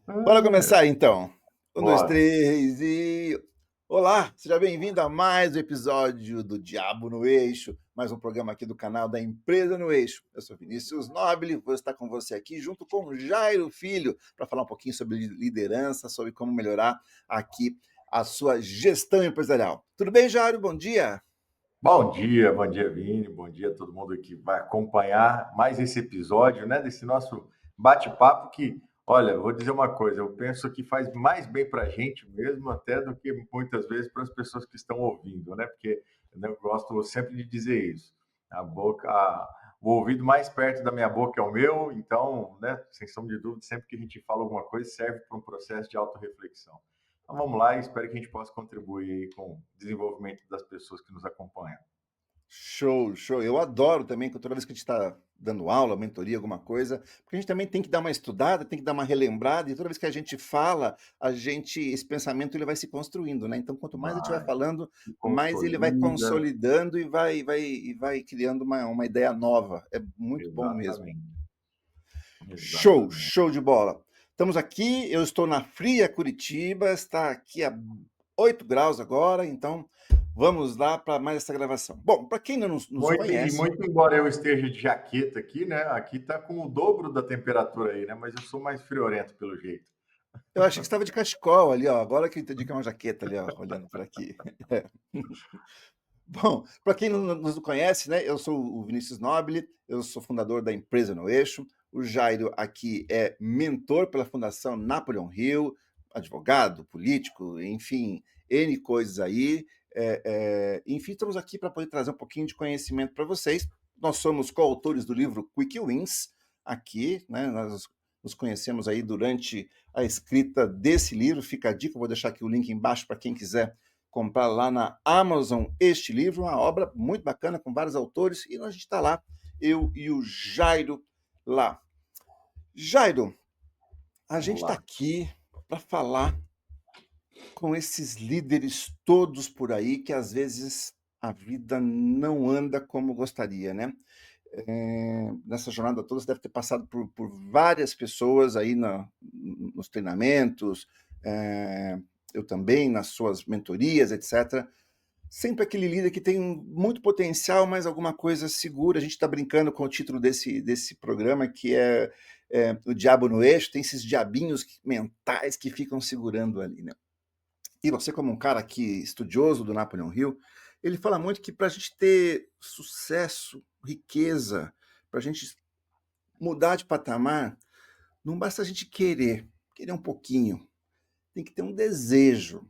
Bora Ah, começar então. Um, dois, bora. três e. Olá, seja bem-vindo a mais um episódio do Diabo no Eixo, mais um programa aqui do canal da Empresa no Eixo. Eu sou Vinícius Nobile, vou estar com você aqui junto com Jairo Filho para falar um pouquinho sobre liderança, sobre como melhorar aqui a sua gestão empresarial. Tudo bem, Jairo? Bom dia. Bom dia, Vini, bom dia a todo mundo que vai acompanhar mais esse episódio, né, desse nosso bate-papo que, olha, vou dizer uma coisa, eu penso que faz mais bem para a gente mesmo até do que muitas vezes para as pessoas que estão ouvindo, né, porque né, eu gosto sempre de dizer isso, o ouvido mais perto da minha boca é o meu, então, né, sem sombra de dúvida, sempre que a gente fala alguma coisa serve para um processo de autorreflexão. Então vamos lá e espero que a gente possa contribuir aí com o desenvolvimento das pessoas que nos acompanham. Show, show. Eu adoro também, que toda vez que a gente está dando aula, mentoria, alguma coisa, porque a gente também tem que dar uma estudada, tem que dar uma relembrada, e toda vez que a gente fala, esse pensamento ele vai se construindo, né? Então, quanto mais a gente vai Vai, falando, se mais ele vai consolida. consolidando e vai criando uma ideia nova. É muito bom mesmo. Exatamente, Show, exatamente. show de bola. Estamos aqui, eu estou na fria Curitiba, está aqui a 8 graus agora, então vamos lá para mais essa gravação. Bom, para quem não nos conhece, Muito embora eu esteja de jaqueta aqui, né? Aqui tá com o dobro da temperatura aí, né? Mas eu sou mais friorento pelo jeito. eu achei que estava de cachecol ali, ó. Agora que eu entendi que é uma jaqueta ali, ó, olhando para aqui. É. Bom, para quem não nos conhece, né? Eu sou o Vinícius Nobile, eu sou fundador da Empresa no Eixo. O Jairo aqui é mentor pela Fundação Napoleon Hill, advogado, político, enfim, N coisas aí. Enfim, estamos aqui para poder trazer um pouquinho de conhecimento para vocês. Nós somos coautores do livro Quick Wins, aqui, né? Nós nos conhecemos aí durante a escrita desse livro. Fica a dica, eu vou deixar aqui o link embaixo para quem quiser comprar lá na Amazon este livro, uma obra muito bacana com vários autores, e a gente está lá, eu e o Jairo lá. Jairo, a gente Vamos está lá. aqui para falar com esses líderes todos por aí que às vezes a vida não anda como gostaria, né? Nessa jornada toda você deve ter passado por várias pessoas aí nos treinamentos, eu também, nas suas mentorias, etc. Sempre aquele líder que tem muito potencial, mas alguma coisa segura. A gente está brincando com o título desse programa, que é O Diabo no Eixo. Tem esses diabinhos mentais que ficam segurando ali, né? E você, como um cara aqui estudioso do Napoleon Hill, ele fala muito que para a gente ter sucesso, riqueza, para a gente mudar de patamar, não basta a gente querer um pouquinho. Tem que ter um desejo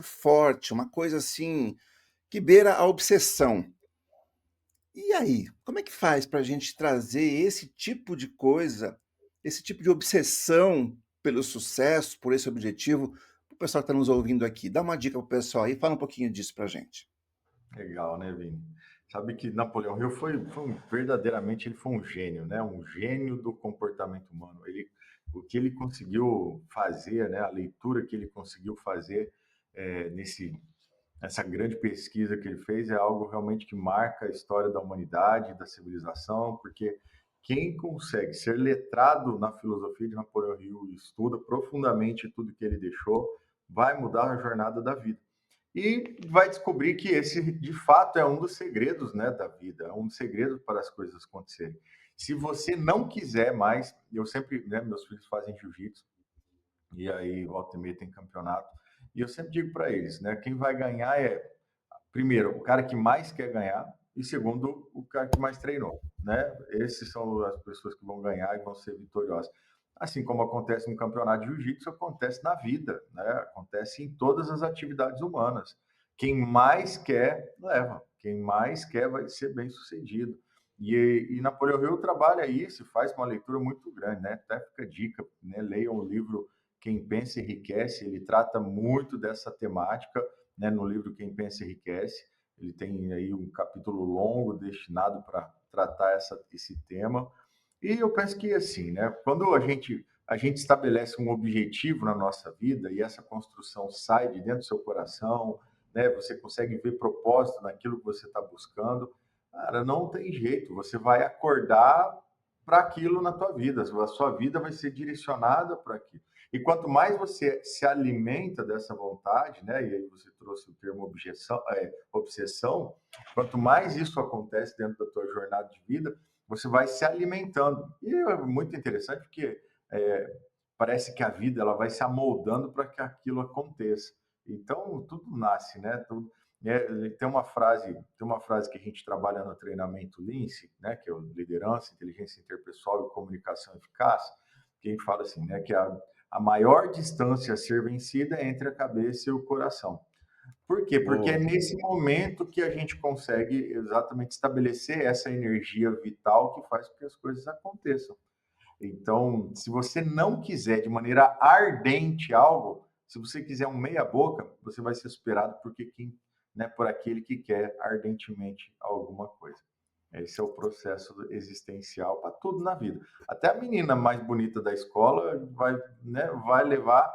forte, uma coisa assim que beira a obsessão. E aí, como é que faz para a gente trazer esse tipo de coisa, esse tipo de obsessão pelo sucesso, por esse objetivo, para o pessoal que está nos ouvindo aqui? Dá uma dica para o pessoal aí, fala um pouquinho disso para a gente. Legal, né, Vini? Sabe que Napoleão Hill verdadeiramente ele foi um gênio, né? Um gênio do comportamento humano. O que ele conseguiu fazer, né? A leitura que ele conseguiu fazer nesse essa grande pesquisa que ele fez é algo realmente que marca a história da humanidade, da civilização, porque quem consegue ser letrado na filosofia de Napoleão Hill e estuda profundamente tudo que ele deixou, vai mudar a jornada da vida. E vai descobrir que esse, de fato, é um dos segredos, né, da vida, é um dos segredos para as coisas acontecerem. Se você não quiser mais, eu sempre, né, meus filhos fazem jiu-jitsu, e aí volta e meia tem campeonato, e eu sempre digo para eles, né, quem vai ganhar é primeiro, o cara que mais quer ganhar e segundo, o cara que mais treinou, né? Esses são as pessoas que vão ganhar e vão ser vitoriosas. Assim como acontece no campeonato de jiu-jitsu, acontece na vida, né? Acontece em todas as atividades humanas. Quem mais quer, leva. Quem mais quer vai ser bem sucedido. E Napoleão Hill trabalha isso, faz uma leitura muito grande, né? Até fica dica, né? Leiam o livro Quem Pensa Enriquece, ele trata muito dessa temática, né, no livro Quem Pensa Enriquece. Ele tem aí um capítulo longo destinado para tratar esse tema. E eu penso que assim, né, quando a gente estabelece um objetivo na nossa vida e essa construção sai de dentro do seu coração, né, você consegue ver propósito naquilo que você está buscando, cara, não tem jeito. Você vai acordar para aquilo na tua vida, a sua vida vai ser direcionada para aquilo. E quanto mais você se alimenta dessa vontade, né, e aí você trouxe o termo obsessão, quanto mais isso acontece dentro da tua jornada de vida, você vai se alimentando. E é muito interessante porque é, parece que a vida ela vai se amoldando para que aquilo aconteça. Então tudo nasce, né? Tudo, tem uma frase que a gente trabalha no treinamento Lince, né, que é o liderança, inteligência interpessoal e comunicação eficaz, que a gente fala assim, né, que a maior distância a ser vencida é entre a cabeça e o coração. Por quê? Porque é Boa. nesse momento que a gente consegue exatamente estabelecer essa energia vital que faz com que as coisas aconteçam. Então, se você não quiser de maneira ardente algo, se você quiser um meia boca, você vai ser superado por aquele que quer ardentemente alguma coisa. Esse é o processo existencial para tudo na vida. Até a menina mais bonita da escola vai levar,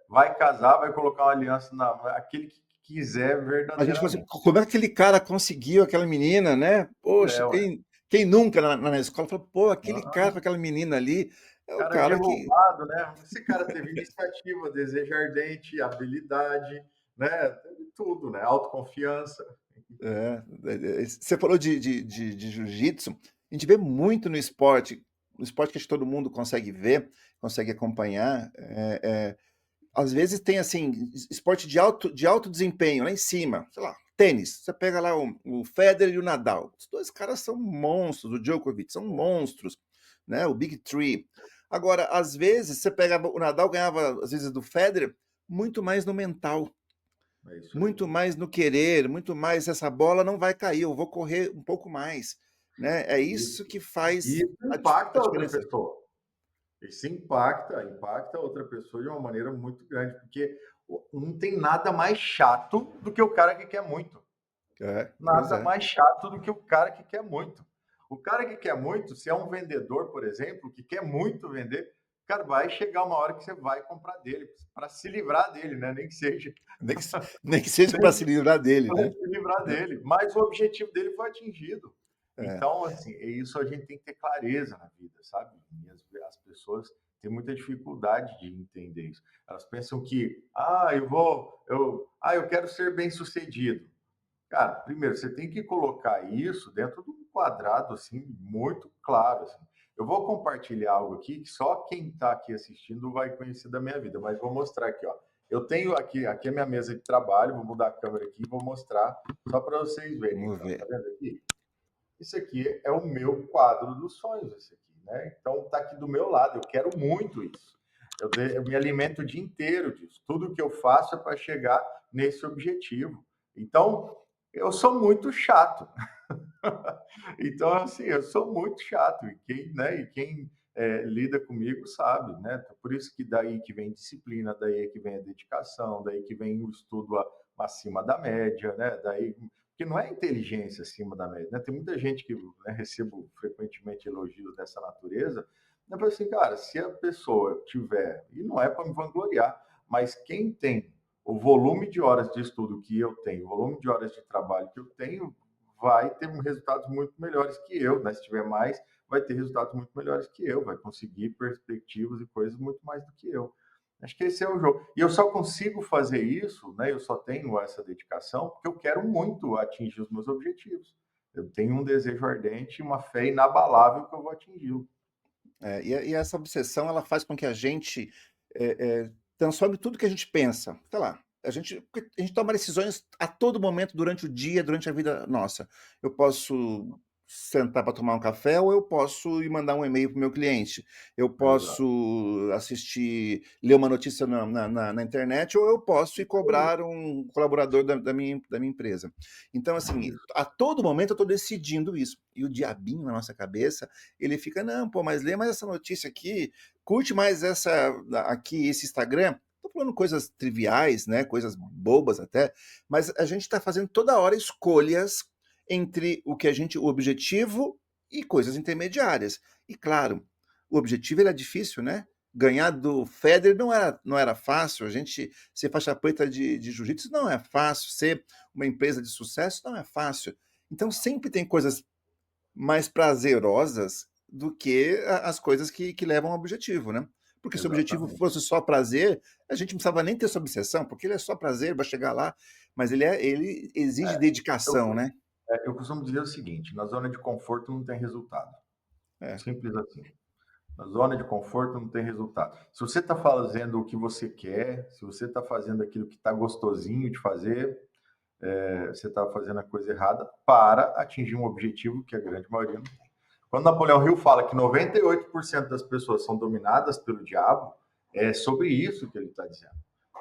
vai casar, vai colocar uma aliança na aquele que quiser A gente fala assim, verdadeiramente. como é que aquele cara conseguiu aquela menina, né? Poxa, É, ué. quem nunca na escola falou, pô, aquele cara com Não, aquela menina ali é o cara de cara que. roubado, né? Esse cara teve iniciativa, desejo ardente, habilidade, né? Teve tudo, né? Autoconfiança. Você falou de jiu-jitsu, a gente vê muito no esporte que acho que todo mundo consegue ver, consegue acompanhar. Às vezes tem assim, esporte de alto desempenho lá em cima, sei lá, tênis. Você pega lá o Federer e o Nadal. Os dois caras são monstros, o Djokovic são monstros, né? O Big Three. Agora, às vezes, você pega o Nadal ganhava, às vezes, do Federer, muito mais no mental, É isso aí. muito mais no querer, muito mais essa bola não vai cair, eu vou correr um pouco mais, né? É isso Isso. que E faz isso a impacta a outra diferença. pessoa. Isso impacta a outra pessoa de uma maneira muito grande, porque não tem nada mais chato do que o cara que quer muito. Pois Nada é. mais chato do que o cara que quer muito. O cara que quer muito, se é um vendedor, por exemplo, que quer muito vender, cara, vai chegar uma hora que você vai comprar dele, para se livrar dele, né? Nem que seja Nem que, nem que seja para se livrar dele, para né? se livrar dele. Mas o objetivo dele foi atingido. É. Então, assim, é isso a gente tem que ter clareza na vida, sabe? E as pessoas têm muita dificuldade de entender isso. Elas pensam que, eu quero ser bem sucedido. Cara, primeiro, você tem que colocar isso dentro de um quadrado, assim, muito claro, assim. Eu vou compartilhar algo aqui que só quem está aqui assistindo vai conhecer da minha vida, mas vou mostrar aqui, ó. Eu tenho aqui a minha mesa de trabalho, vou mudar a câmera aqui e vou mostrar só para vocês verem Vamos aqui, ó. Tá ver. vendo aqui? Isso aqui é o meu quadro dos sonhos, esse aqui, né? Então tá aqui do meu lado, eu quero muito isso. Eu me alimento o dia inteiro disso. Tudo que eu faço é para chegar nesse objetivo. Então, eu sou muito chato. Então, assim, eu sou muito chato. E quem lida comigo sabe, né? Por isso que daí que vem disciplina, daí que vem a dedicação, daí que vem o estudo acima da média, né? Daí que não é inteligência acima da média, né? Tem muita gente que, né, recebo frequentemente elogios dessa natureza, eu falo assim, cara, se a pessoa tiver, e não é para me vangloriar, mas quem tem o volume de horas de estudo que eu tenho, o volume de horas de trabalho que eu tenho, vai ter resultados muito melhores que eu, né? Se tiver mais, vai ter resultados muito melhores que eu, vai conseguir perspectivas e coisas muito mais do que eu. Acho que esse é o jogo. E eu só consigo fazer isso, né? Eu só tenho essa dedicação porque eu quero muito atingir os meus objetivos. Eu tenho um desejo ardente e uma fé inabalável que eu vou atingi-lo. E essa obsessão ela faz com que a gente transforme tudo que a gente pensa. Sei lá, porque a gente toma decisões a todo momento durante o dia, durante a vida nossa. Eu posso sentar para tomar um café ou eu posso ir mandar um e-mail para o meu cliente. Eu Exato. posso ler uma notícia na internet ou eu posso ir cobrar um colaborador da minha empresa. Então, assim, a todo momento eu estou decidindo isso. E o diabinho na nossa cabeça ele fica, não, pô, mas lê mais essa notícia aqui, curte mais esse Instagram. Tô falando coisas triviais, né? Coisas bobas até, mas a gente está fazendo toda hora escolhas entre o objetivo e coisas intermediárias. E claro, o objetivo era difícil, né? Ganhar do Federer não era fácil. A gente ser faixa preta de jiu-jitsu não é fácil. Ser uma empresa de sucesso não é fácil. Então sempre tem coisas mais prazerosas do que as coisas que levam ao objetivo, né? Porque se o objetivo Exatamente. fosse só prazer, a gente não precisava nem ter essa obsessão, porque ele é só prazer, vai chegar lá, mas ele exige Eu, dedicação, né? eu costumo dizer o seguinte: na zona de conforto não tem resultado. É, Simples assim. Na zona de conforto não tem resultado. Se você está fazendo o que você quer, se você está fazendo aquilo que está gostosinho de fazer, você está fazendo a coisa errada para atingir um objetivo que a grande maioria não tem. Quando Napoleão Hill fala que 98% das pessoas são dominadas pelo diabo, é sobre isso que ele está dizendo.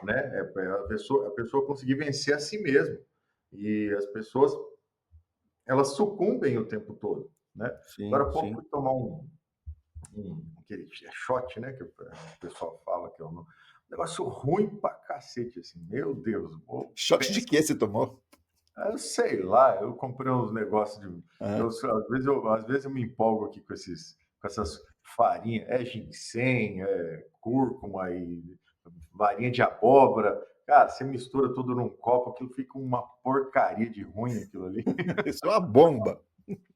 Né? A pessoa conseguir vencer a si mesmo. E as pessoas, elas sucumbem o tempo todo. Né? Agora sim, há pouco sim. fui tomar aquele shot, né, que o pessoal fala que é um negócio ruim pra cacete, assim, meu Deus, Shot de péssimo. que você tomou? Eu sei lá, eu comprei uns negócios de, Ah, às vezes eu me empolgo aqui com essas farinhas, ginseng, cúrcuma e varinha de abóbora. Cara, você mistura tudo num copo, aquilo fica uma porcaria de ruim aquilo ali. isso é uma bomba.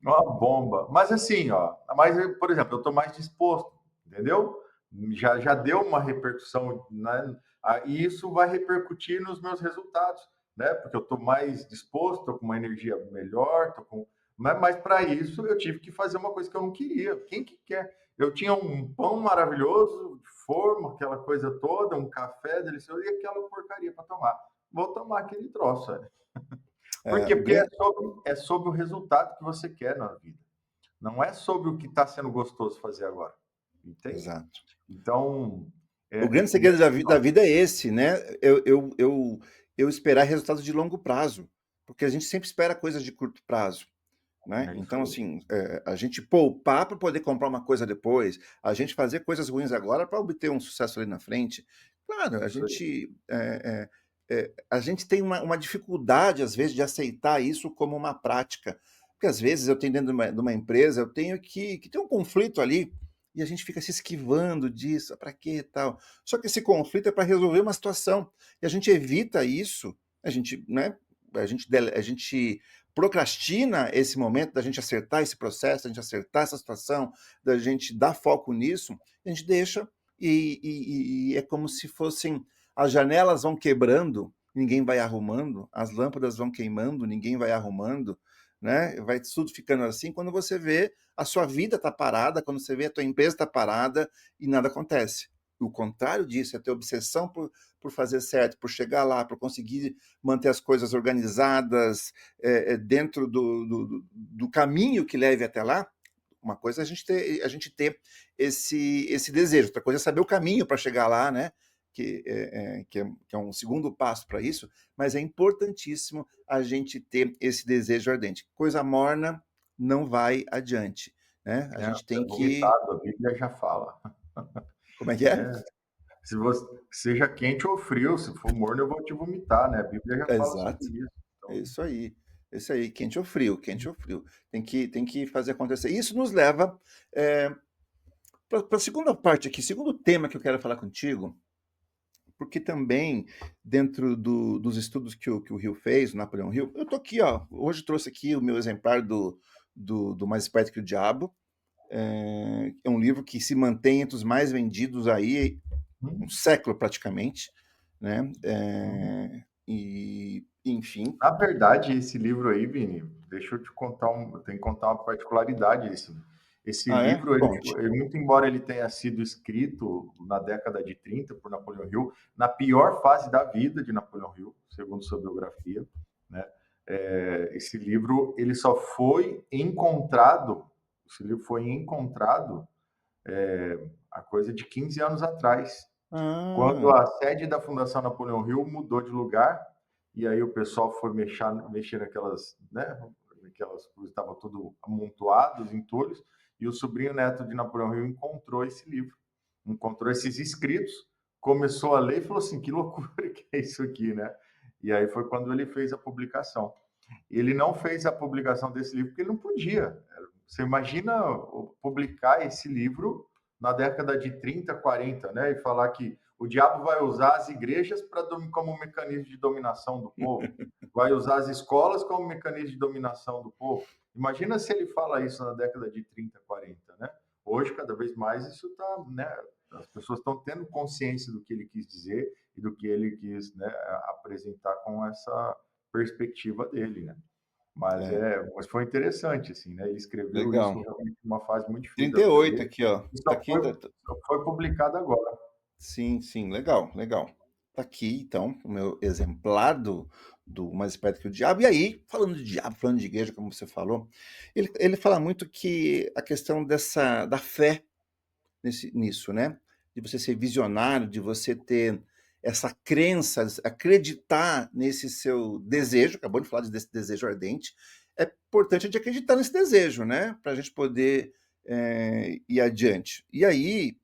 Uma bomba. Mas assim, ó, por exemplo, eu estou mais disposto, entendeu? Já deu uma repercussão, né? E isso vai repercutir nos meus resultados, né? Porque eu estou mais disposto, estou com uma energia melhor, tô com... mas para isso eu tive que fazer uma coisa que eu não queria. Quem que quer? Eu tinha um pão maravilhoso, de forma, aquela coisa toda, um café delicioso e aquela porcaria para tomar. Vou tomar aquele troço, velho. Por É, quê? Porque é sobre o resultado que você quer na vida. Não é sobre o que está sendo gostoso fazer agora. Entende? exato. Então, O grande e segredo assim, da ó, vida é esse, né? Eu esperar resultados de longo prazo, porque a gente sempre espera coisas de curto prazo, né? é isso Então, aí. assim, a gente poupar para poder comprar uma coisa depois, a gente fazer coisas ruins agora para obter um sucesso ali na frente. Claro, Isso aí. a gente tem uma dificuldade, às vezes, de aceitar isso como uma prática. Porque, às vezes, eu tenho dentro de uma empresa, eu tenho que ter um conflito ali, e a gente fica se esquivando disso, para quê e tal. Só que esse conflito é para resolver uma situação, e a gente evita isso, a gente, né, a gente procrastina esse momento da gente acertar esse processo, da gente acertar essa situação, da gente dar foco nisso, a gente deixa e é como se fossem as janelas vão quebrando, ninguém vai arrumando, as lâmpadas vão queimando, ninguém vai arrumando, né? Vai tudo ficando assim. Quando você vê, a sua vida está parada, quando você vê, a tua empresa está parada e nada acontece. O contrário disso é ter obsessão por fazer certo, por chegar lá, por conseguir manter as coisas organizadas, dentro do caminho que leve até lá. Uma coisa é a gente ter esse desejo, outra coisa é saber o caminho para chegar lá, né? Que é um segundo passo para isso, mas é importantíssimo a gente ter esse desejo ardente. Coisa morna não vai adiante, né? A gente É tem que. vomitado, a Bíblia já fala. Como é que é? Né? Se você, seja quente ou frio, se for morno, eu vou te vomitar, né? A Bíblia já fala sobre Exato. isso. É Então, isso aí. É isso aí, quente ou frio, quente ou frio. Tem que fazer acontecer. Isso nos leva para a segunda parte aqui, segundo tema que eu quero falar contigo, porque também dentro dos estudos que o Hill fez, o Napoleão Hill, eu tô aqui, ó, hoje trouxe aqui o meu exemplar do Mais Esperto que o Diabo, é um livro que se mantém entre os mais vendidos aí um hum, século praticamente, né? hum. E enfim, Na verdade, esse livro aí, Vini, deixa eu te contar eu tenho que contar uma particularidade. Esse ah é? livro, Conte. muito embora ele tenha sido escrito na década de 30 por Napoleão Hill, na pior fase da vida de Napoleão Hill, segundo sua biografia, né? Esse livro ele só foi encontrado, esse livro foi encontrado há coisa de 15 anos atrás, quando Ah, a sede da Fundação Napoleão Hill mudou de lugar, e aí o pessoal foi mexer naquelas, né, aquelas coisas, estavam tudo amontoados, entulhos, e o sobrinho neto de Napoleão Hill encontrou esse livro, encontrou esses escritos, começou a ler e falou assim, que loucura que é isso aqui, né? E aí foi quando ele fez a publicação. Ele não fez a publicação desse livro porque ele não podia. Você imagina publicar esse livro na década de 30, 40, né? E falar que o diabo vai usar as igrejas como mecanismo de dominação do povo, vai usar as escolas como mecanismo de dominação do povo. Imagina se ele fala isso na década de 30, 40, né? hoje, cada vez mais, isso está, né, as pessoas estão tendo consciência do que ele quis dizer e do que ele quis, né, apresentar com essa perspectiva dele, né? É, Mas foi interessante, assim, né? Ele escreveu legal. isso realmente numa fase muito difícil da vida 38 dele aqui, ó. e Tá aqui, só foi publicado agora. sim, sim, legal, legal. Tá aqui, então, o meu exemplar do Mais Esperto que o Diabo. E aí, falando de diabo, falando de igreja, como você falou, ele fala muito que a questão da fé nisso, né? De você ser visionário, de você ter essa crença, acreditar nesse seu desejo, acabou de falar desse desejo ardente, é importante a gente acreditar nesse desejo, né? Para a gente poder ir adiante. E aí,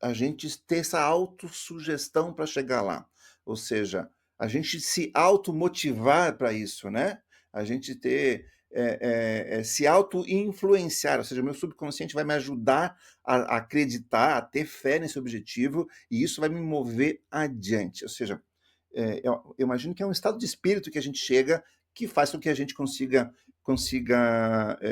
a gente ter essa autossugestão para chegar lá. Ou seja, a gente se automotivar para isso, né? A gente ter se auto-influenciar, ou seja, meu subconsciente vai me ajudar a acreditar, a ter fé nesse objetivo, e isso vai me mover adiante. Ou seja, eu imagino que é um estado de espírito que a gente chega que faz com que a gente consiga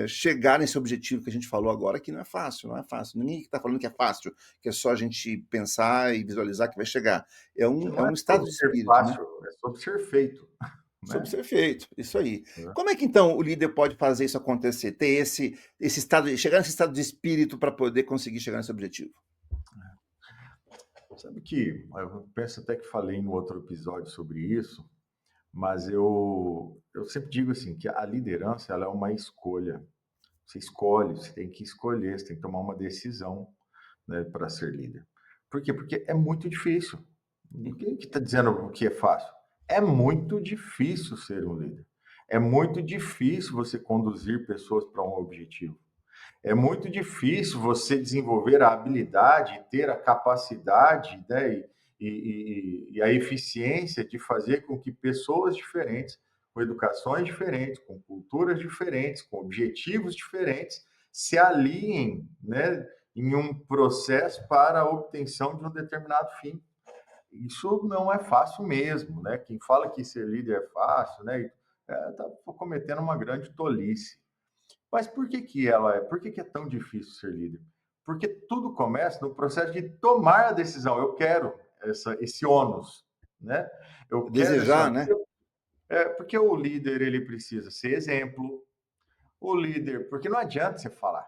chegar nesse objetivo que a gente falou agora, que não é fácil, não é fácil. Ninguém está falando que é fácil, que é só a gente pensar e visualizar que vai chegar. É um, Não é é um estado sobre de ser espírito, né? fácil, é sobre ser feito, Sobre né? ser feito, isso aí. Né? Como é que então o líder pode fazer isso acontecer? Ter esse estado, chegar nesse estado de espírito para poder conseguir chegar nesse objetivo? Sabe que eu penso até que falei no outro episódio sobre isso, mas eu sempre digo assim que a liderança ela é uma escolha. Você escolhe, você tem que escolher, você tem que tomar uma decisão, né, para ser líder. Por quê? Porque é muito difícil. Quem que está dizendo o que é fácil? É muito difícil ser um líder. É muito difícil você conduzir pessoas para um objetivo. É muito difícil você desenvolver a habilidade, ter a capacidade, né, e a eficiência de fazer com que pessoas diferentes, com educações diferentes, com culturas diferentes, com objetivos diferentes, se alinhem, né, em um processo para a obtenção de um determinado fim. Isso não é fácil mesmo, né? Quem fala que ser líder é fácil, né, está cometendo uma grande tolice. Mas por que é tão difícil ser líder? Porque tudo começa no processo de tomar a decisão. Eu quero esse ônus, né? Eu quero esse Desejar, ônus. né? Porque o líder ele precisa ser exemplo. O líder, porque não adianta você falar,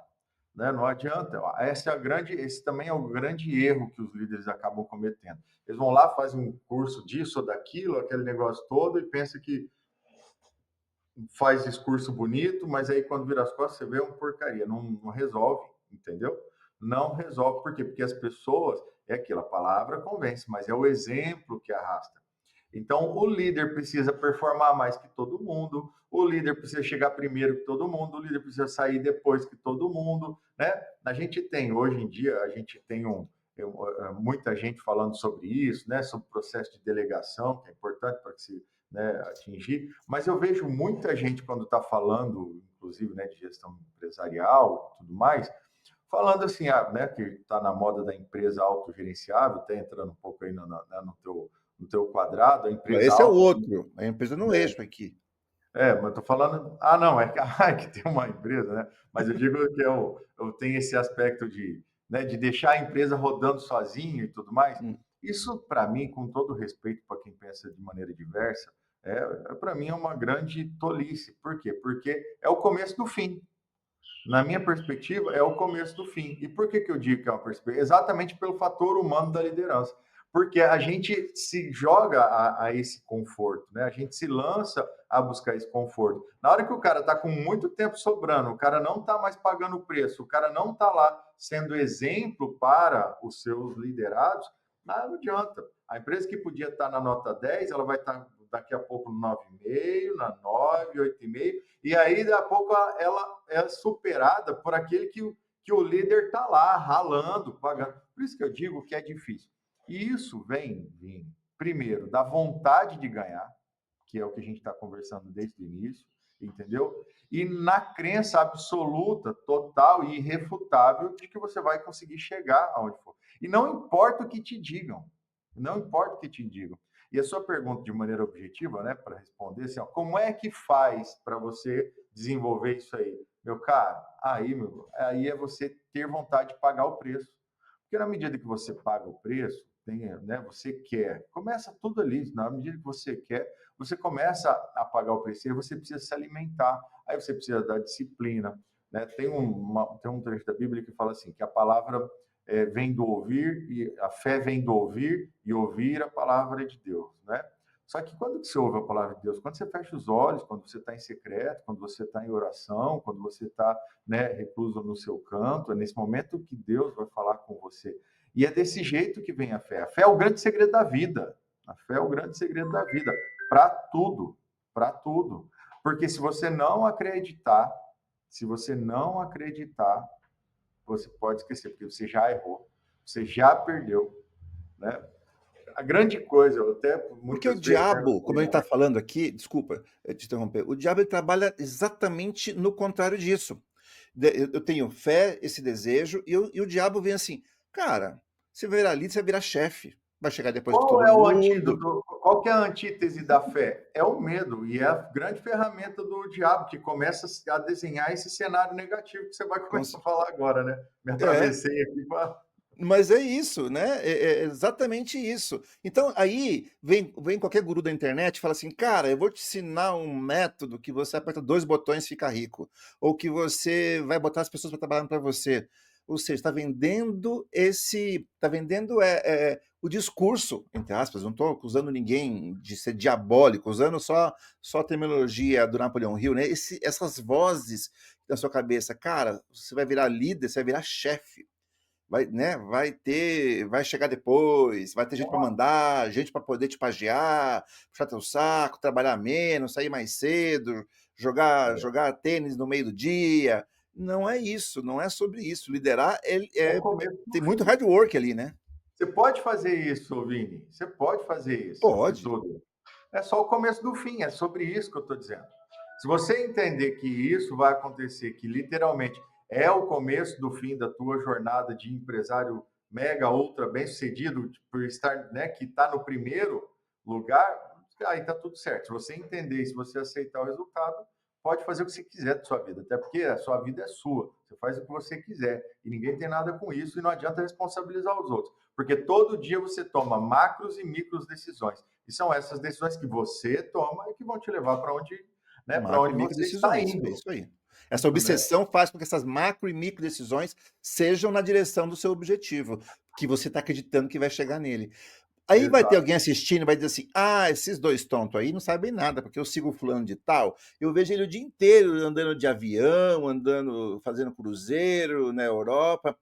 né? Não adianta. Esse também é o grande erro que os líderes acabam cometendo. Eles vão lá, fazem um curso disso ou daquilo, aquele negócio todo, e pensa que faz discurso bonito, mas aí quando vira as costas você vê uma porcaria, não resolve, entendeu? Não resolve, por quê? Porque as pessoas, é aquilo, a palavra convence, mas é o exemplo que arrasta. Então, o líder precisa performar mais que todo mundo, o líder precisa chegar primeiro que todo mundo, o líder precisa sair depois que todo mundo, né? A gente tem, hoje em dia, a gente tem muita gente falando sobre isso, né? Sobre o processo de delegação, que é importante para que se, né, atingir, mas eu vejo muita gente quando está falando, inclusive, né, de gestão empresarial e tudo mais, falando assim, né, que está na moda da empresa autogerenciável, até entrando um pouco aí no teu quadrado, a empresa Esse é o auto. outro, a empresa no eixo aqui. Mas eu tô falando. Ah, não, que tem uma empresa, né? Mas eu digo que eu tenho esse aspecto de, né, de deixar a empresa rodando sozinho e tudo mais. Hum. Isso, para mim, com todo respeito para quem pensa de maneira diversa, para mim é uma grande tolice. Por quê? Porque é o começo do fim. Na minha perspectiva, é o começo do fim. E por que, que eu digo que é uma perspectiva? Exatamente pelo fator humano da liderança. Porque a gente se joga a esse conforto, né? A gente se lança a buscar esse conforto. Na hora que o cara está com muito tempo sobrando, o cara não está mais pagando o preço, o cara não está lá sendo exemplo para os seus liderados, não adianta. A empresa que podia estar na nota 10, ela vai estar daqui a pouco no 9,5, na 9, 8,5, e aí daqui a pouco ela é superada por aquele que o líder está lá ralando, pagando. Por isso que eu digo que é difícil. E isso vem, primeiro, da vontade de ganhar, que é o que a gente está conversando desde o início, entendeu? E na crença absoluta, total e irrefutável de que você vai conseguir chegar aonde for. E não importa o que te digam, não importa o que te digam. E a sua pergunta de maneira objetiva, né, para responder assim, ó, como é que faz para você desenvolver isso aí. Meu caro, aí é você ter vontade de pagar o preço. Porque na medida que você paga o preço, né, você quer, começa tudo ali, na medida que você quer, você começa a pagar o preço, e aí você precisa se alimentar, aí você precisa da disciplina, né? Tem um trecho da Bíblia que fala assim, que a palavra vem do ouvir, e a fé vem do ouvir, e ouvir a palavra de Deus, né? Só que quando você ouve a palavra de Deus, quando você fecha os olhos, quando você está em secreto, quando você está em oração, quando você está, né, recluso no seu canto, é nesse momento que Deus vai falar com você. E é desse jeito que vem a fé. A fé é o grande segredo da vida. A fé é o grande segredo da vida. Para tudo. Para tudo. Porque se você não acreditar, se você não acreditar, você pode esquecer, porque você já errou, você já perdeu, né? A grande coisa, eu até Porque o muitas vezes, né, diabo, como a gente está falando aqui, desculpa te interromper, o diabo ele trabalha exatamente no contrário disso. Eu tenho fé, esse desejo, e o diabo vem assim, cara, você vai virar líder, você vai virar chefe, vai chegar depois de qual todo é o mundo. antídoto? Qual que é a antítese da fé? É o medo, e é a grande ferramenta do diabo, que começa a desenhar esse cenário negativo que você vai começar a falar agora, né? Me É, atravessei aqui para. mas é isso, né? É exatamente isso. Então, aí vem qualquer guru da internet e fala assim: cara, eu vou te ensinar um método que você aperta 2 botões e fica rico, ou que você vai botar as pessoas para trabalhar para você. Ou seja, está vendendo está vendendo o discurso, entre aspas. Não estou acusando ninguém de ser diabólico, usando só a terminologia do Napoleão Hill, né? Essas vozes da sua cabeça, cara, você vai virar líder, você vai virar chefe. Vai, né, vai chegar depois, vai ter gente para mandar, gente para poder te pagear, puxar teu saco, trabalhar menos, sair mais cedo, jogar tênis no meio do dia. Não é isso, não é sobre isso. Liderar É o começo do tem muito fim. hard work ali, né? Você pode fazer isso, Vini. Você pode fazer isso e Pode. tudo. É só o começo do fim, é sobre isso que eu estou dizendo. Se você entender que isso vai acontecer, que literalmente é o começo do fim da tua jornada de empresário mega ultra bem sucedido, por estar, né, que está no primeiro lugar, aí está tudo certo. Se você entender e se você aceitar o resultado, pode fazer o que você quiser da sua vida, até porque a sua vida é sua. Você faz o que você quiser e ninguém tem nada com isso e não adianta responsabilizar os outros, porque todo dia você toma macros e micros decisões. E são essas decisões que você toma e que vão te levar para onde, né, para Macro e onde micro você está decisões, é indo, isso aí. Essa né? obsessão faz com que essas macro e micro decisões sejam na direção do seu objetivo, que você está acreditando que vai chegar nele. Aí vai ter Exato. alguém assistindo e vai dizer assim: ah, esses dois tontos aí não sabem nada, porque eu sigo o fulano de tal, eu vejo ele o dia inteiro andando de avião, andando, fazendo cruzeiro na Europa.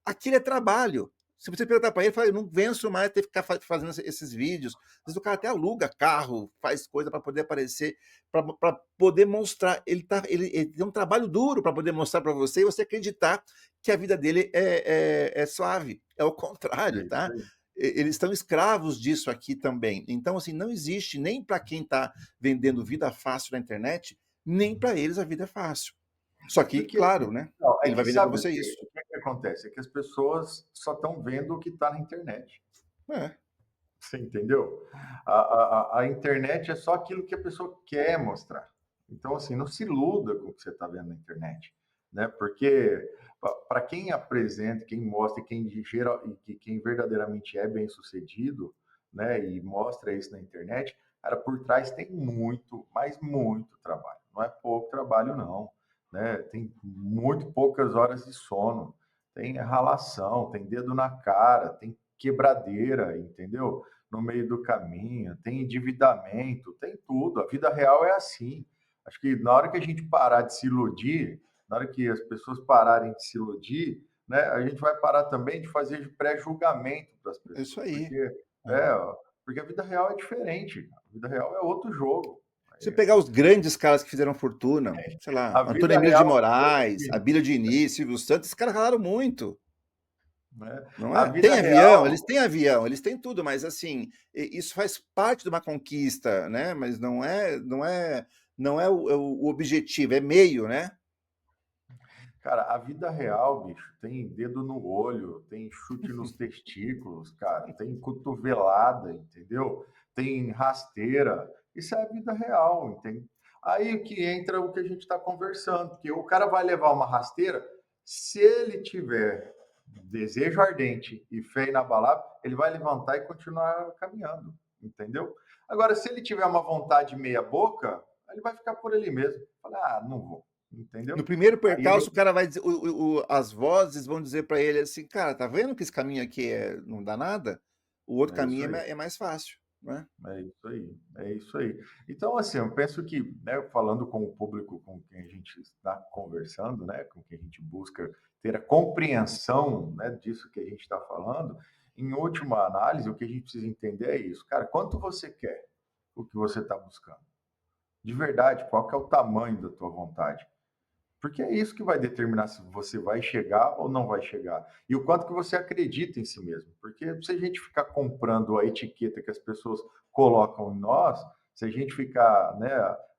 Aquilo é trabalho. Se você perguntar para ele, ele fala: eu não venço mais ter que ficar fazendo esses vídeos. Às vezes o cara até aluga carro, faz coisa para poder aparecer, para poder mostrar. Ele tem um trabalho duro para poder mostrar para você e você acreditar que a vida dele é suave. É o contrário, É isso tá? aí. Eles estão escravos disso aqui também. Então, assim, não existe nem para quem está vendendo vida fácil na internet, nem para eles a vida é fácil. Só que, Porque claro, né? não, é Ele vai que vender para sabe o você quê? isso. O que é que acontece? É que as pessoas só estão vendo o que está na internet. É, Você entendeu? A internet é só aquilo que a pessoa quer mostrar. Então, assim, não se iluda com o que você está vendo na internet, né? Porque para quem apresenta, quem mostra, quem verdadeiramente é bem sucedido, né? E mostra isso na internet, cara, por trás tem muito, mas muito trabalho. Não é pouco trabalho, não, né? Tem muito poucas horas de sono, tem ralação, tem dedo na cara, tem quebradeira, entendeu? No meio do caminho, tem endividamento, tem tudo. A vida real é assim. Acho que na hora que a gente parar de se iludir, na hora que as pessoas pararem de se iludir, né, a gente vai parar também de fazer pré-julgamento para as é isso pessoas, aí. É. é, porque a vida real é diferente. A vida real é outro jogo. Se pegar os grandes caras que fizeram fortuna, sei lá, A Antônio vida Emílio de real, Moraes, Abílio Diniz, Silvio Santos, esses caras ralaram muito. né? Não A é? vida Avião, eles têm tudo, mas assim, isso faz parte de uma conquista, né? Mas não é o objetivo, é meio, né? Cara, a vida real, bicho, tem dedo no olho, tem chute nos testículos, cara, tem cotovelada, entendeu? Tem rasteira. Isso é a vida real, entende? Aí que entra o que a gente está conversando, porque o cara vai levar uma rasteira, se ele tiver desejo ardente e fé inabalável, ele vai levantar e continuar caminhando, entendeu? Agora, se ele tiver uma vontade meia boca, ele vai ficar por ali mesmo. Fala, ah, não vou, No entendeu? primeiro Aí ele percalço, o cara vai dizer, as vozes vão dizer para ele assim, cara, tá vendo que esse caminho aqui não dá nada? O outro é isso caminho aí. é mais fácil, né? É isso aí, é isso aí. Então, assim, eu penso que, né, falando com o público com quem a gente está conversando, né, com quem a gente busca ter a compreensão, né, disso que a gente está falando, em última análise, o que a gente precisa entender é isso. Cara, quanto você quer o que você está buscando? De verdade, qual que é o tamanho da tua vontade? Porque é isso que vai determinar se você vai chegar ou não vai chegar. E o quanto que você acredita em si mesmo. Porque se a gente ficar comprando a etiqueta que as pessoas colocam em nós, se a gente ficar, né,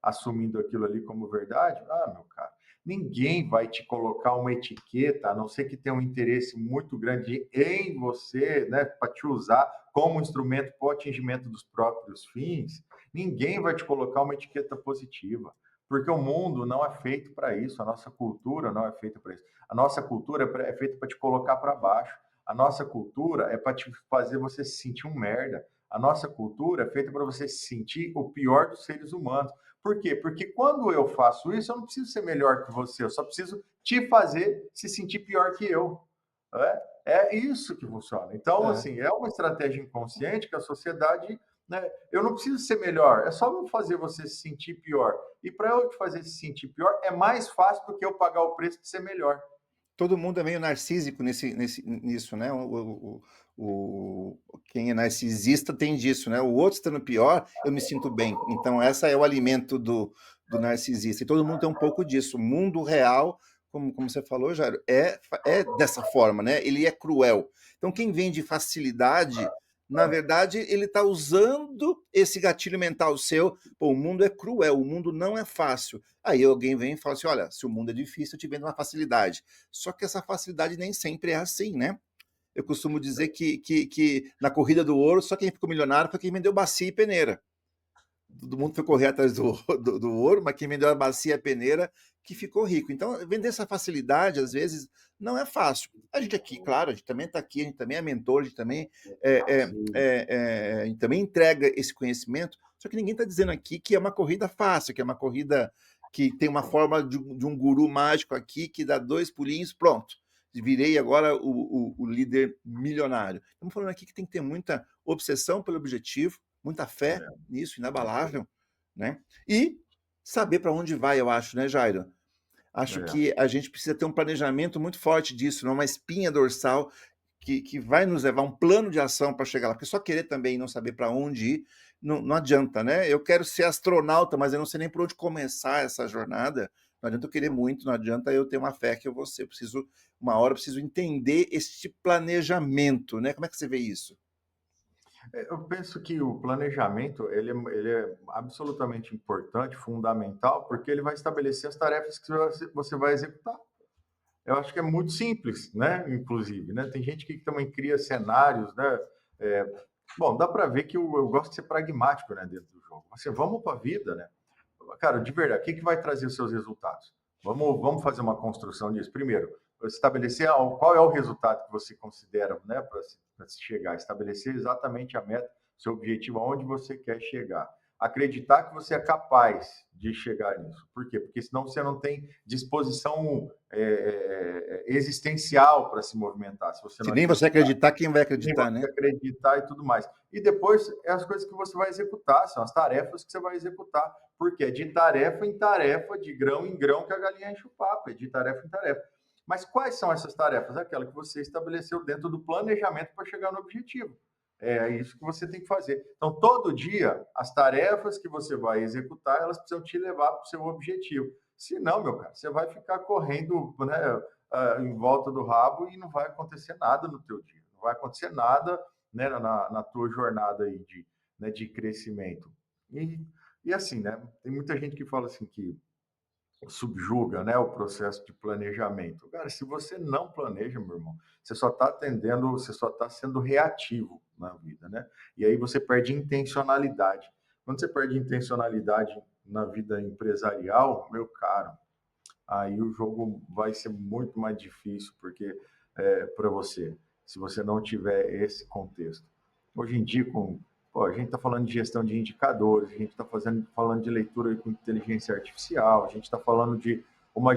assumindo aquilo ali como verdade, ah, meu cara, ninguém vai te colocar uma etiqueta, a não ser que tenha um interesse muito grande em você, né, para te usar como instrumento para o atingimento dos próprios fins. Ninguém vai te colocar uma etiqueta positiva. Porque o mundo não é feito para isso, a nossa cultura não é feita para isso. A nossa cultura é feita para te colocar para baixo. A nossa cultura é para te fazer você se sentir um merda. A nossa cultura é feita para você se sentir o pior dos seres humanos. Por quê? Porque quando eu faço isso, eu não preciso ser melhor que você, eu só preciso te fazer se sentir pior que eu. É isso que funciona. Então, É. assim, é uma estratégia inconsciente que a sociedade, né, eu não preciso ser melhor, é só eu fazer você se sentir pior. E para eu te fazer se sentir pior, é mais fácil do que eu pagar o preço de ser melhor. Todo mundo é meio narcísico nisso, né? Quem é narcisista tem disso, né? O outro estando pior, eu me sinto bem. Então, essa é o alimento do narcisista. E todo mundo tem um pouco disso. O mundo real, como você falou, Jairo, é dessa forma, né? Ele é cruel. Então, quem vende facilidade, na verdade, ele está usando esse gatilho mental seu. Pô, o mundo é cruel, o mundo não é fácil. Aí alguém vem e fala assim: olha, se o mundo é difícil, eu te vendo uma facilidade. Só que essa facilidade nem sempre é assim, né? Eu costumo dizer que na corrida do ouro, só quem ficou milionário foi quem vendeu bacia e peneira. Todo mundo foi correr atrás do ouro, mas quem vendeu a bacia e a peneira que ficou rico. Então, vender essa facilidade, às vezes, não é fácil. A gente aqui, claro, a gente também está aqui, a gente também é mentor, a gente também, Sim, a gente também entrega esse conhecimento, só que ninguém está dizendo aqui que é uma corrida fácil, que é uma corrida que tem uma forma de um guru mágico aqui que dá 2 pulinhos, pronto. Virei agora o líder milionário. Estamos falando aqui que tem que ter muita obsessão pelo objetivo, muita fé é, nisso, isso aí. inabalável, né? E saber para onde vai, eu acho, né, Jairo? Acho É, que a gente precisa ter um planejamento muito forte disso, não uma espinha dorsal que vai nos levar um plano de ação para chegar lá. Porque só querer também e não saber para onde ir, não adianta, né? Eu quero ser astronauta, mas eu não sei nem por onde começar essa jornada. Não adianta eu querer muito, não adianta eu ter uma fé que eu vou ser. Eu preciso, uma hora, eu preciso entender este planejamento, né? Como é que você vê isso? eu penso que o planejamento ele é absolutamente importante, fundamental, porque ele vai estabelecer as tarefas que você vai executar. Eu acho que é muito simples, né? Inclusive, né? Tem gente que também cria cenários, né? É, bom, dá para ver que eu gosto de ser pragmático, né, dentro do jogo. Assim, vamos para a vida, né? Cara, de verdade, o que vai trazer os seus resultados? Vamos fazer uma construção disso. Primeiro, estabelecer qual é o resultado que você considera, né, para se chegar. Estabelecer exatamente a meta, seu objetivo, aonde você quer chegar. Acreditar que você é capaz de chegar nisso. Por quê? Porque senão você não tem disposição existencial para se movimentar. Se você Se não nem você acreditar, acreditar, quem vai nem acreditar, você né? acreditar e tudo mais. E depois é as coisas que você vai executar, são as tarefas que você vai executar. Porque é de tarefa em tarefa, de grão em grão, que a galinha enche o papo, é de tarefa em tarefa. Mas quais são essas tarefas? Aquela que você estabeleceu dentro do planejamento para chegar no objetivo. É isso que você tem que fazer. Então, todo dia, as tarefas que você vai executar, elas precisam te levar para o seu objetivo. Se não, meu cara, você vai ficar correndo, né, em volta do rabo e não vai acontecer nada no teu dia. Não vai acontecer nada, né, na tua jornada aí né, de crescimento. E, e assim, né, tem muita gente que fala assim que subjuga, né, o processo de planejamento. Cara, se você não planeja, meu irmão, você só está atendendo, você só está sendo reativo na vida, né? E aí você perde intencionalidade. Quando você perde intencionalidade na vida empresarial, meu caro, aí o jogo vai ser muito mais difícil, porque para você, se você não tiver esse contexto. Hoje em dia, pô, a gente está falando de gestão de indicadores, a gente está falando de leitura com inteligência artificial, a gente está falando de uma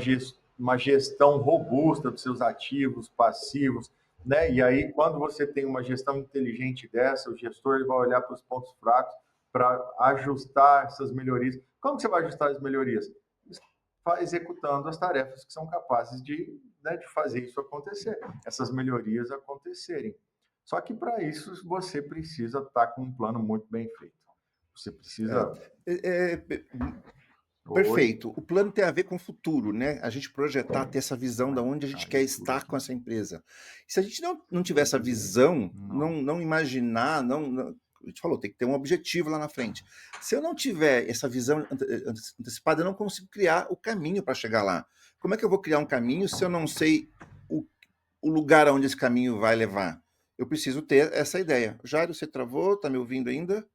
gestão robusta dos seus ativos, passivos, né? E aí, quando você tem uma gestão inteligente dessa, o gestor ele vai olhar para os pontos fracos para ajustar essas melhorias. Como que você vai ajustar as melhorias? Executando as tarefas que são capazes de, né, de fazer isso acontecer, essas melhorias acontecerem. Só que para isso você precisa estar com um plano muito bem feito. Você É, precisa. é, é, Oi? perfeito. O plano tem a ver com o futuro, né? A gente projetar, ter essa visão de onde a gente quer Caiu tudo estar aqui. com essa empresa. Se a gente não tiver essa visão, Não. não imaginar, a gente falou, tem que ter um objetivo lá na frente. Se eu não tiver essa visão antecipada, eu não consigo criar o caminho para chegar lá. Como é que eu vou criar um caminho se eu não sei o, o lugar aonde esse caminho vai levar? Eu preciso ter essa ideia. Jairo, você travou? Tá me ouvindo ainda?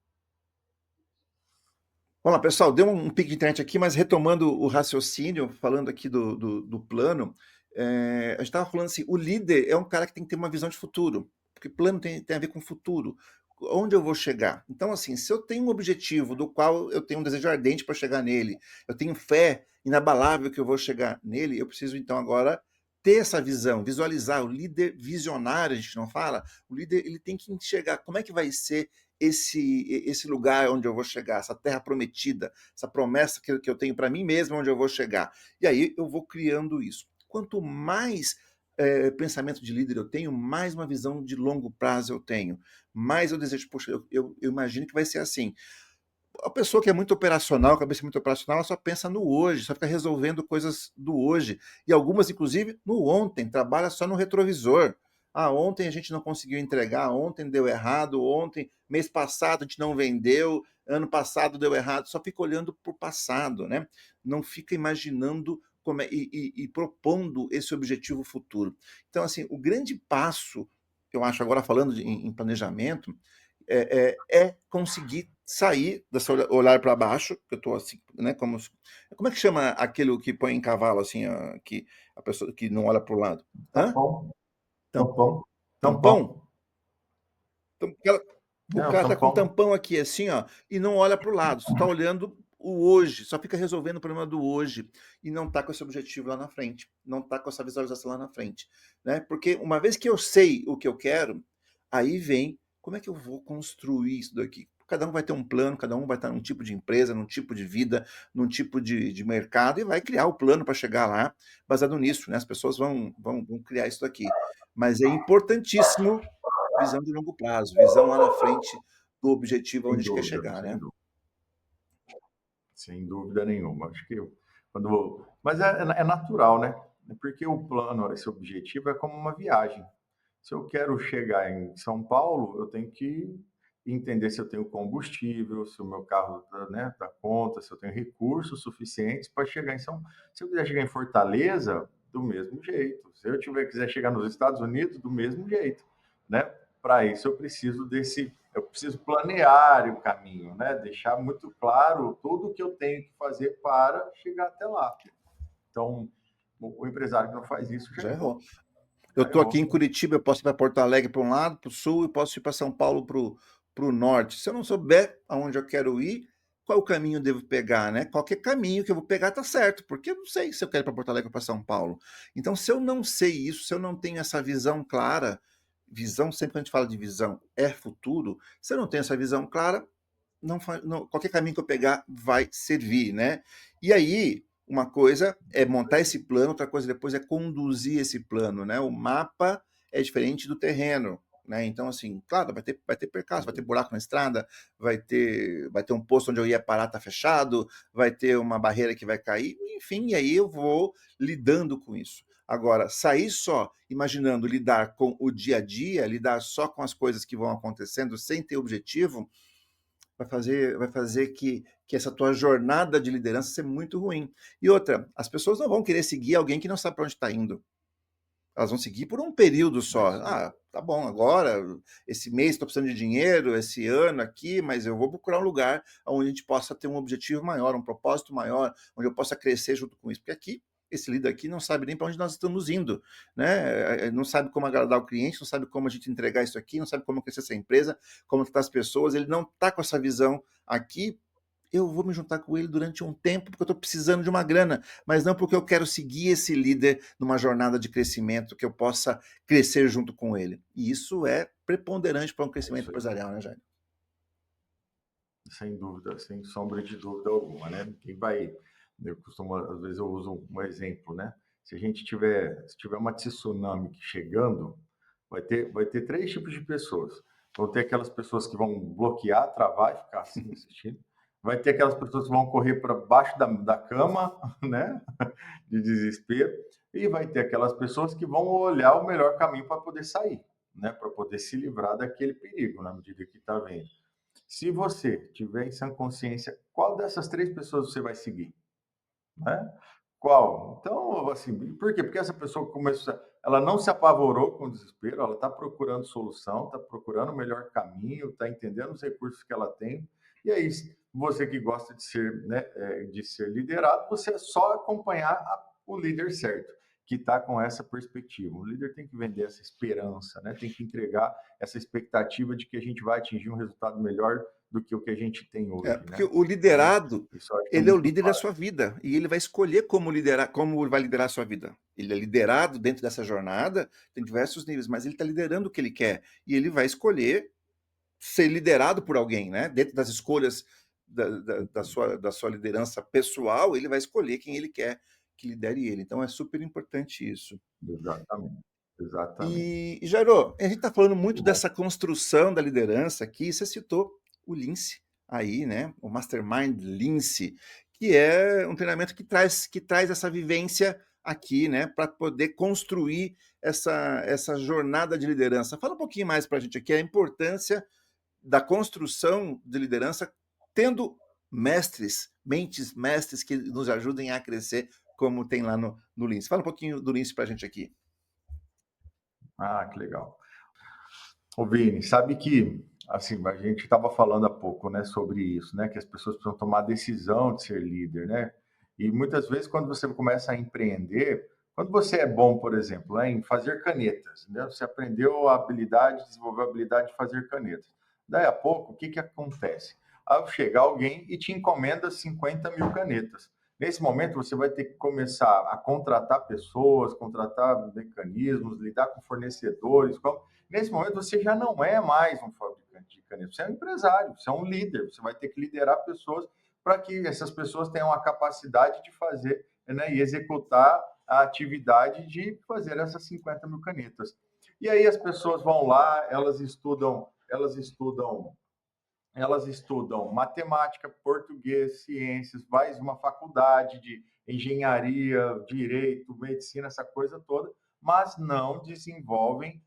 Vamos lá, pessoal, deu um pique de internet aqui, mas retomando o raciocínio, falando aqui do plano, a gente estava falando assim, o líder é um cara que tem que ter uma visão de futuro, porque plano tem a ver com futuro, onde eu vou chegar. Então, assim, se eu tenho um objetivo do qual eu tenho um desejo ardente para chegar nele, eu tenho fé inabalável que eu vou chegar nele, eu preciso então agora ter essa visão, visualizar, o líder visionário, a gente não fala, o líder ele tem que enxergar como é que vai ser esse lugar onde eu vou chegar, essa terra prometida, essa promessa que eu tenho para mim mesmo onde eu vou chegar. E aí eu vou criando isso. Quanto mais pensamento de líder eu tenho, mais uma visão de longo prazo eu tenho. Mais eu desejo, poxa, eu imagino que vai ser assim. A pessoa que é muito operacional, cabeça muito operacional, ela só pensa no hoje, só fica resolvendo coisas do hoje. E algumas, inclusive, no ontem, trabalha só no retrovisor. Ah, ontem a gente não conseguiu entregar, ontem deu errado, ontem, mês passado a gente não vendeu, ano passado deu errado, só fica olhando para o passado, né? Não fica imaginando e propondo esse objetivo futuro. Então, assim, o grande passo, eu acho, agora falando em planejamento, é conseguir sair desse olhar para baixo, que eu estou assim, né? Como é que chama aquele que põe em cavalo, assim, que a pessoa que não olha para o lado? Hã? Tampão, Tam- tampão, tampão. Tampão? Então, o É, o cara tá com um tampão. tampão aqui, assim, ó, e não olha para o lado, só tá olhando o hoje, só fica resolvendo o problema do hoje e não tá com esse objetivo lá na frente, não tá com essa visualização lá na frente, né? Porque uma vez que eu sei o que eu quero, aí vem como é que eu vou construir isso daqui. Cada um vai ter um plano, cada um vai estar num tipo de empresa, num tipo de vida, num tipo de mercado e vai criar o plano para chegar lá baseado nisso, né? As pessoas vão criar isso daqui. Mas é importantíssimo visão de longo prazo, visão lá na frente do objetivo onde a Sem gente quer dúvida, chegar, sem né? dúvida. Sem dúvida nenhuma. Acho que quando. Mas é natural, né? Porque o plano, esse objetivo é como uma viagem. Se eu quero chegar em São Paulo, eu tenho que entender se eu tenho combustível, se o meu carro né, dá conta, se eu tenho recursos suficientes para chegar em São Paulo. Se eu quiser chegar em Fortaleza, do mesmo jeito. Se eu quiser chegar nos Estados Unidos, do mesmo jeito. Né? Para isso eu preciso planear o caminho, né? Deixar muito claro tudo o que eu tenho que fazer para chegar até lá. Então, o empresário que não faz isso já Já errou. errou. Eu Já estou aqui errou. em Curitiba, eu posso ir para Porto Alegre para um lado, para o sul, e posso ir para São Paulo para o norte. Se eu não souber aonde eu quero ir, qual o caminho eu devo pegar, né? Qualquer caminho que eu vou pegar tá certo, porque eu não sei se eu quero ir para Porto Alegre ou para São Paulo. Então, se eu não sei isso, se eu não tenho essa visão clara, visão, sempre que a gente fala de visão, é futuro, se eu não tenho essa visão clara, qualquer caminho que eu pegar vai servir, né? E aí, uma coisa é montar esse plano, outra coisa depois é conduzir esse plano, né? O mapa é diferente do terreno, né? Então, assim, claro, vai ter percalço, vai ter buraco na estrada, vai ter um posto onde eu ia parar, tá fechado, vai ter uma barreira que vai cair, enfim, e aí eu vou lidando com isso. Agora, sair só imaginando lidar com o dia a dia, lidar só com as coisas que vão acontecendo sem ter objetivo, vai fazer que essa tua jornada de liderança seja muito ruim. E outra, as pessoas não vão querer seguir alguém que não sabe para onde está indo. Elas vão seguir por um período É só. isso aí. Ah, tá bom, agora, esse mês estou precisando de dinheiro, esse ano aqui, mas eu vou procurar um lugar onde a gente possa ter um objetivo maior, um propósito maior, onde eu possa crescer junto com isso. Porque aqui, esse líder aqui não sabe nem para onde nós estamos indo, né? Não sabe como agradar o cliente, não sabe como a gente entregar isso aqui, não sabe como crescer essa empresa, como tratar as pessoas, ele não está com essa visão aqui. Eu vou me juntar com ele durante um tempo porque eu estou precisando de uma grana, mas não porque eu quero seguir esse líder numa jornada de crescimento, que eu possa crescer junto com ele. E isso é preponderante para um É crescimento isso aí. empresarial, né, Jair? Sem dúvida, sem sombra de dúvida alguma, né? Quem vai, eu costumo, às vezes eu uso um exemplo, né? Se tiver uma tsunami chegando, vai ter três tipos de pessoas. Vão ter aquelas pessoas que vão bloquear, travar e ficar assim assistindo. Vai ter aquelas pessoas que vão correr para baixo da cama, né? De desespero. E vai ter aquelas pessoas que vão olhar o melhor caminho para poder sair, né? Para poder se livrar daquele perigo na medida que está vendo. Se você tiver em sã consciência, qual dessas três pessoas você vai seguir, né? Qual? Então, assim, por quê? Porque essa pessoa começou, ela não se apavorou com o desespero, ela está procurando solução, está procurando o melhor caminho, está entendendo os recursos que ela tem. E aí, você que gosta de ser, né, de ser liderado, você é só acompanhar o líder certo, que está com essa perspectiva. O líder tem que vender essa esperança, né? Tem que entregar essa expectativa de que a gente vai atingir um resultado melhor do que o que a gente tem hoje, Porque né? o Então, liderado, isso eu acho que é ele é o muito líder da válido. sua vida e ele vai escolher como liderar, como vai liderar a sua vida. Ele é liderado dentro dessa jornada, tem diversos níveis, mas ele está liderando o que ele quer e ele vai escolher ser liderado por alguém, né? Dentro das escolhas da sua liderança pessoal, ele vai escolher quem ele quer que lidere ele. Então é super importante isso. Exatamente, exatamente. E Jairo, a gente está falando Muito muito bom. dessa construção da liderança aqui. Você citou o Lince aí, né? O Mastermind Lince, que é um treinamento que traz essa vivência aqui, né? Para poder construir essa jornada de liderança. Fala um pouquinho mais para a gente aqui a importância da construção de liderança, tendo mestres, mentes mestres que nos ajudem a crescer, como tem lá no Lince. Fala um pouquinho do Lince para a gente aqui. Ah, que legal. Ô Vini, sabe que, assim, a gente estava falando há pouco, né, sobre isso, né, que as pessoas precisam tomar a decisão de ser líder, né? E muitas vezes quando você começa a empreender, quando você é bom, por exemplo, né, em fazer canetas, né, você aprendeu a habilidade, desenvolveu a habilidade de fazer canetas. Daí a pouco, o que que acontece? Ao chegar alguém e te encomenda 50 mil canetas. Nesse momento, você vai ter que começar a contratar pessoas, contratar mecanismos, lidar com fornecedores. Nesse momento, você já não é mais um fabricante de caneta, você é um empresário, você é um líder, você vai ter que liderar pessoas para que essas pessoas tenham a capacidade de fazer, né, e executar a atividade de fazer essas 50 mil canetas. E aí as pessoas vão lá, elas estudam matemática, português, ciências, faz uma faculdade de engenharia, direito, medicina, essa coisa toda, mas não desenvolvem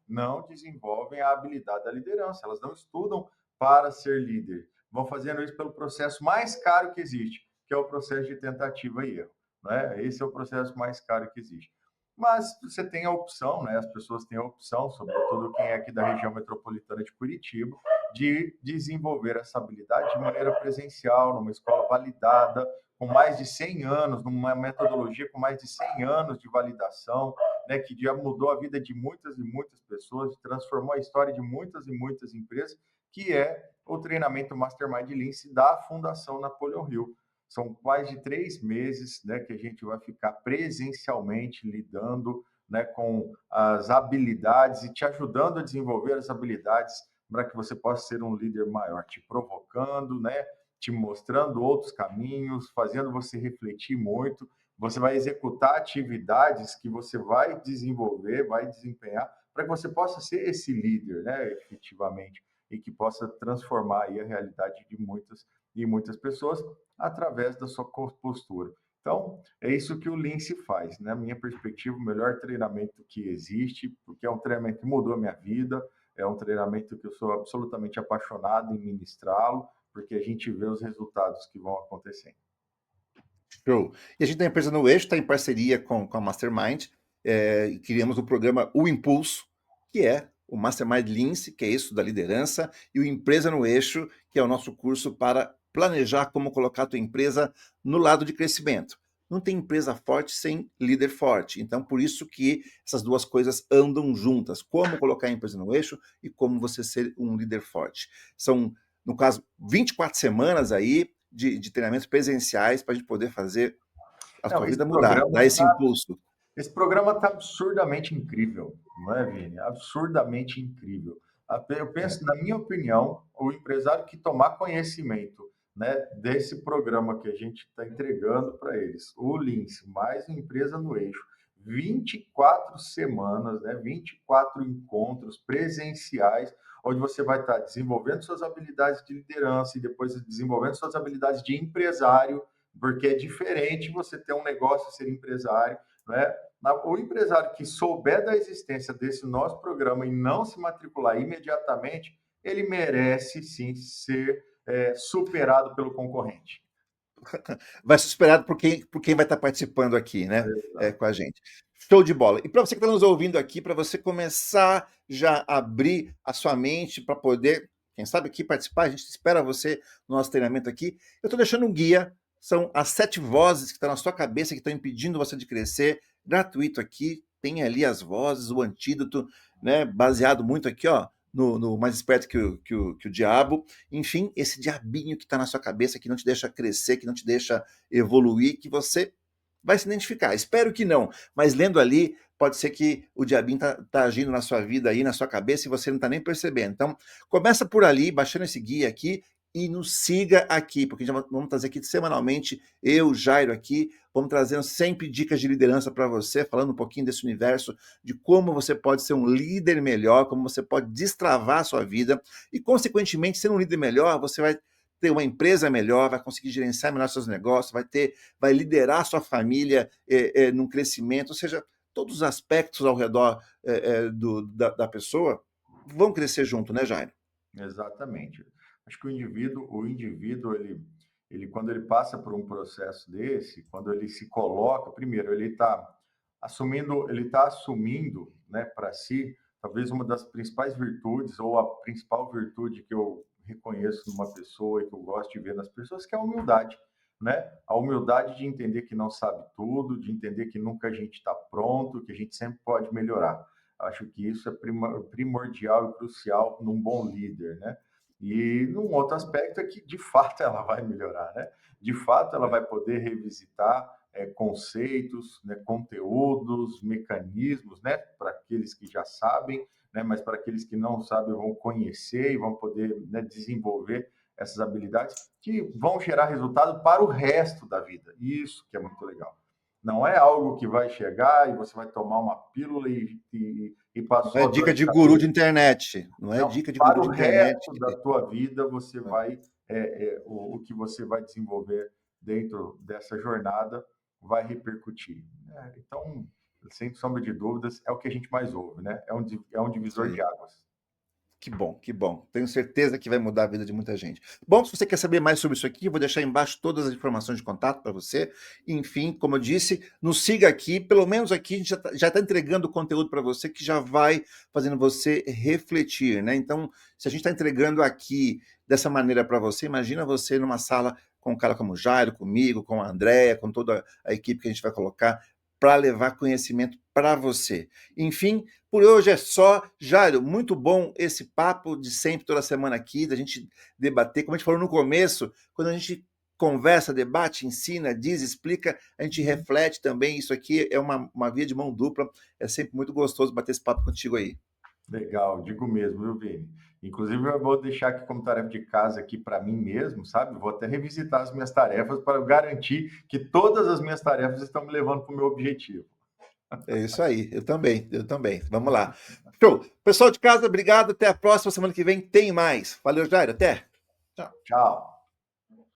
a habilidade da liderança. Elas não estudam para ser líder. Vão fazendo isso pelo processo mais caro que existe, que é o processo de tentativa e erro. Né? Esse é o processo mais caro que existe. Mas você tem a opção, né? As pessoas têm a opção, sobretudo quem é aqui da região metropolitana de Curitiba, de desenvolver essa habilidade de maneira presencial, numa escola validada, com mais de 100 anos, numa metodologia com mais de 100 anos de validação, né, que já mudou a vida de muitas e muitas pessoas, transformou a história de muitas e muitas empresas, que é o treinamento Mastermind Lince da Fundação Napoleão Hill. São mais de 3 meses, né, que a gente vai ficar presencialmente lidando, né, com as habilidades e te ajudando a desenvolver as habilidades para que você possa ser um líder maior, te provocando, né? Te mostrando outros caminhos, fazendo você refletir muito. Você vai executar atividades que você vai desenvolver, vai desempenhar, para que você possa ser esse líder, né? Efetivamente, e que possa transformar aí a realidade de muitas e muitas pessoas através da sua postura. Então, é isso que o Lince faz. Na minha perspectiva, o melhor treinamento que existe, porque é um treinamento que mudou a minha vida, é um treinamento que eu sou absolutamente apaixonado em ministrá-lo, porque a gente vê os resultados que vão acontecendo. Show. E a gente da empresa No Eixo está em parceria com a Mastermind, e criamos o programa O Impulso, que é o Mastermind Lince, que é isso da liderança, e o Empresa no Eixo, que é o nosso curso para planejar como colocar a tua empresa no lado de crescimento. Não tem empresa forte sem líder forte. Então, por isso que essas duas coisas andam juntas. Como colocar a empresa no eixo e como você ser um líder forte. São, no caso, 24 semanas aí de treinamentos presenciais para a gente poder fazer a Não, sua vida mudar, dar esse impulso. esse programa tá absurdamente incrível, não é, Vini? Absurdamente incrível. Eu É. penso, na minha opinião, o empresário que tomar conhecimento, né, desse programa que a gente está entregando para eles, o Lince, mais uma empresa no eixo, 24 semanas, né, 24 encontros presenciais, onde você vai estar desenvolvendo suas habilidades de liderança e depois desenvolvendo suas habilidades de empresário, porque é diferente você ter um negócio e ser empresário, né? O empresário que souber da existência desse nosso programa e não se matricular imediatamente, ele merece sim ser superado pelo concorrente. Vai ser superado por quem vai estar participando aqui, né? Com a gente. Show de bola. E para você que está nos ouvindo aqui, para você começar já a abrir a sua mente para poder, quem sabe aqui participar, a gente espera você no nosso treinamento aqui. Eu estou deixando um guia, são as 7 vozes que estão na sua cabeça que estão impedindo você de crescer, gratuito aqui. Tem ali as vozes, o antídoto, né? Baseado muito aqui, ó, no mais esperto que o diabo. Enfim, esse diabinho que está na sua cabeça, que não te deixa crescer, que não te deixa evoluir, que você vai se identificar. Espero que não, mas lendo ali, pode ser que o diabinho tá agindo na sua vida aí, na sua cabeça, e você não está nem percebendo. Então, começa por ali, baixando esse guia aqui, e nos siga aqui, porque já vamos trazer aqui semanalmente, eu, Jairo aqui, vamos trazendo sempre dicas de liderança para você, falando um pouquinho desse universo, de como você pode ser um líder melhor, como você pode destravar a sua vida, e, consequentemente, sendo um líder melhor, você vai ter uma empresa melhor, vai conseguir gerenciar melhor seus negócios, vai liderar sua família num crescimento, ou seja, todos os aspectos ao redor da pessoa vão crescer junto, né, Jairo? Exatamente. Acho que o indivíduo ele quando ele passa por um processo desse, quando ele se coloca, primeiro ele está assumindo, né, para si, talvez uma das principais virtudes ou a principal virtude que eu reconheço numa pessoa e que eu gosto de ver nas pessoas, que é a humildade, né? A humildade de entender que não sabe tudo, de entender que nunca a gente está pronto, que a gente sempre pode melhorar. Acho que isso é primordial e crucial num bom líder, né? E num outro aspecto é que, de fato, ela vai melhorar, né? De fato, ela vai poder revisitar conceitos, né, conteúdos, mecanismos, né? Para aqueles que já sabem, né? Mas para aqueles que não sabem, vão conhecer e vão poder, né, desenvolver essas habilidades que vão gerar resultado para o resto da vida. Isso que é muito legal. Não é algo que vai chegar e você vai tomar uma pílula e Não é passou a dor dica de de guru de cabeça. internet, não é Não, dica de guru para o de internet resto que da tem. tua vida você vai, o que você vai desenvolver dentro dessa jornada vai repercutir. Então, sem sombra de dúvidas, é o que a gente mais ouve, né? É um Isso divisor de aí. águas. Que bom, que bom. Tenho certeza que vai mudar a vida de muita gente. Bom, se você quer saber mais sobre isso aqui, eu vou deixar embaixo todas as informações de contato para você. Enfim, como eu disse, nos siga aqui. Pelo menos aqui a gente já tá entregando conteúdo para você que já vai fazendo você refletir, né? Então, se a gente está entregando aqui dessa maneira para você, imagina você numa sala com um cara como o Jairo, comigo, com a Andréia, com toda a equipe que a gente vai colocar para levar conhecimento para você. Enfim, por hoje é só. Jairo, muito bom esse papo de sempre, toda semana aqui, da gente debater. Como a gente falou no começo, quando a gente conversa, debate, ensina, diz, explica, a gente reflete também. Isso aqui é uma via de mão dupla. É sempre muito gostoso bater esse papo contigo aí. Legal, digo mesmo, viu, Vini? Inclusive, eu vou deixar aqui como tarefa de casa aqui para mim mesmo, sabe? Vou até revisitar as minhas tarefas para garantir que todas as minhas tarefas estão me levando para o meu objetivo. É isso aí, eu também, eu também. Vamos lá. Show. Pessoal de casa, obrigado. Até a próxima semana que vem tem mais. Valeu, Jairo. Até. Tchau. Tchau.